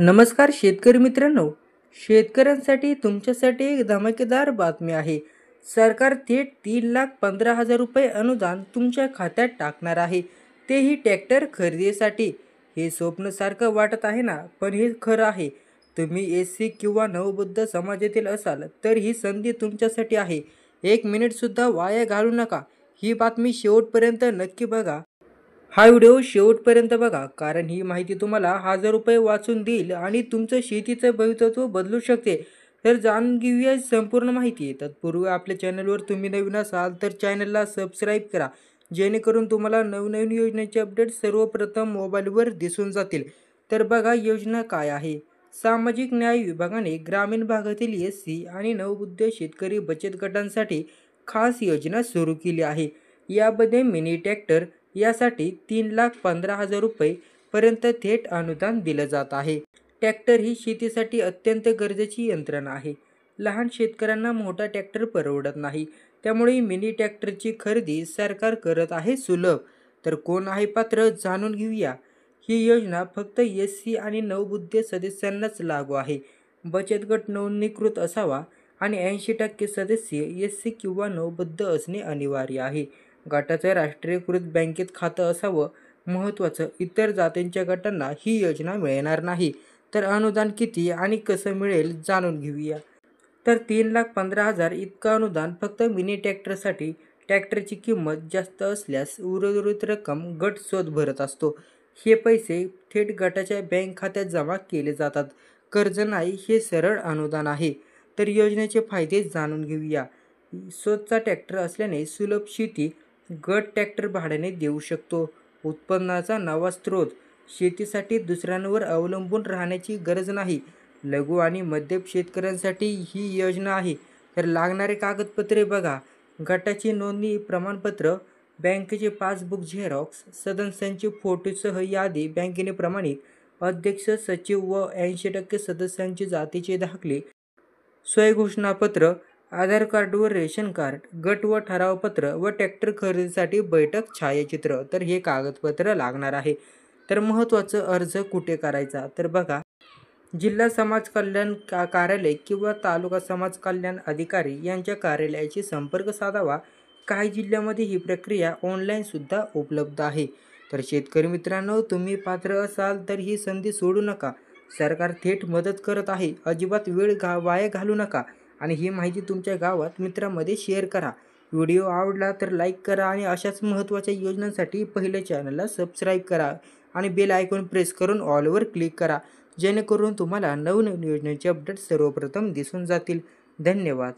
नमस्कार शेतकरी मित्रांनो, शेतकऱ्यांसाठी तुमच्यासाठी एक धमाकेदार बातमी आहे. सरकार थेट 3,15,000 रुपये अनुदान तुमच्या खात्यात टाकणार आहे, तेही ट्रॅक्टर खरेदीसाठी. हे स्वप्न सारखं वाटत आहे ना, पण हे खरं आहे. तुम्ही एस.सी किंवा नवबुद्ध समाजातील असाल तर ही संधी तुमच्यासाठी आहे. 1 मिनिटसुद्धा वाया घालवू नका. ही बातमी शेवटपर्यंत नक्की बघा. हा व्हिडिओ शेवटपर्यंत बघा, कारण ही माहिती तुम्हाला हजार रुपये वाचून देईल आणि तुमचं शेतीचं भवितव्य बदलू शकते. तर जाणून घेऊया संपूर्ण माहिती. तत्पूर्वी आपल्या चॅनलवर तुम्ही नवीन असाल तर चॅनलला सबस्क्राईब करा, जेणेकरून तुम्हाला नवनवीन योजनेचे अपडेट सर्वप्रथम मोबाईलवर दिसून जातील. तर बघा योजना काय आहे. सामाजिक न्याय विभागाने ग्रामीण भागातील एस.सी आणि नवबुद्ध शेतकरी बचत गटांसाठी खास योजना सुरू केली आहे. यामध्ये मिनी ट्रॅक्टर यासाठी 3,15,000 रुपये पर्यंत थेट अनुदान दिलं जात आहे. ट्रॅक्टर ही शेतीसाठी अत्यंत गरजेची यंत्रणा आहे. लहान शेतकऱ्यांना मोठा ट्रॅक्टर परवडत नाही, त्यामुळे मिनी ट्रॅक्टरची खरेदी सरकार करत आहे सुलभ. तर कोण आहे पात्र जाणून घेऊया. ही योजना फक्त एस.सी आणि नवबुद्ध सदस्यांनाच लागू आहे. बचत गट नोंदणीकृत असावा आणि 80% सदस्य एस.सी किंवा नवबुद्ध असणे अनिवार्य आहे. गटाचं राष्ट्रीयकृत बँकेत खातं असावं महत्त्वाचं. इतर जातींच्या गटांना ही योजना मिळणार नाही. तर अनुदान किती आणि कसं मिळेल जाणून घेऊया. तर 3,15,000 इतकं अनुदान फक्त मिनी ट्रॅक्टरसाठी. ट्रॅक्टरची किंमत जास्त असल्यास उर्वरित रक्कम गट स्वतः भरत असतो. हे पैसे थेट गटाच्या बँक खात्यात जमा केले जातात. कर्ज नाही, हे सरळ अनुदान आहे. तर योजनेचे फायदे जाणून घेऊया. स्वतःचा ट्रॅक्टर असल्याने सुलभ शेती. गट ट्रॅक्टर भाड्याने देऊ शकतो. उत्पन्नाचा नवा स्रोत. शेतीसाठी दुसऱ्यांवर अवलंबून राहण्याची गरज नाही. लघु आणि मध्यम शेतकऱ्यांसाठी ही योजना आहे. तर लागणारे कागदपत्रे बघा. गटाची नोंदणी प्रमाणपत्र, बँकेचे पासबुक झेरॉक्स, सदस्यांची फोटोसह यादी बँकेने प्रमाणित, अध्यक्ष, सचिव व 80% सदस्यांची जातीचे दाखले, स्वयं घोषणापत्र, आधार कार्ड व रेशन कार्ड, गट व ठरावपत्र व ट्रॅक्टर खरेदीसाठी बैठक छायाचित्र. तर हे कागदपत्र लागणार आहे. तर महत्त्वाचं अर्ज कुठे करायचा तर बघा. जिल्हा समाज कल्याण कार्यालय किंवा तालुका समाज कल्याण अधिकारी यांच्या कार्यालयाशी संपर्क साधावा. काही जिल्ह्यामध्ये ही प्रक्रिया ऑनलाईन सुद्धा उपलब्ध आहे. तर शेतकरी मित्रांनो, तुम्ही पात्र असाल तर ही संधी सोडू नका. सरकार थेट मदत करत आहे. अजिबात वेळ वाया घालू नका आणि ही माहिती तुमच्या गावात मित्रांमध्ये शेअर करा. व्हिडिओ आवडला तर लाईक करा आणि अशाच महत्त्वाच्या योजनांसाठी पहिल्या चॅनलला सबस्क्राईब करा आणि बेल आयकॉन प्रेस करून ऑलवर क्लिक करा, जेणेकरून तुम्हाला नवनवीन योजनेचे अपडेट सर्वप्रथम दिसून जातील. धन्यवाद.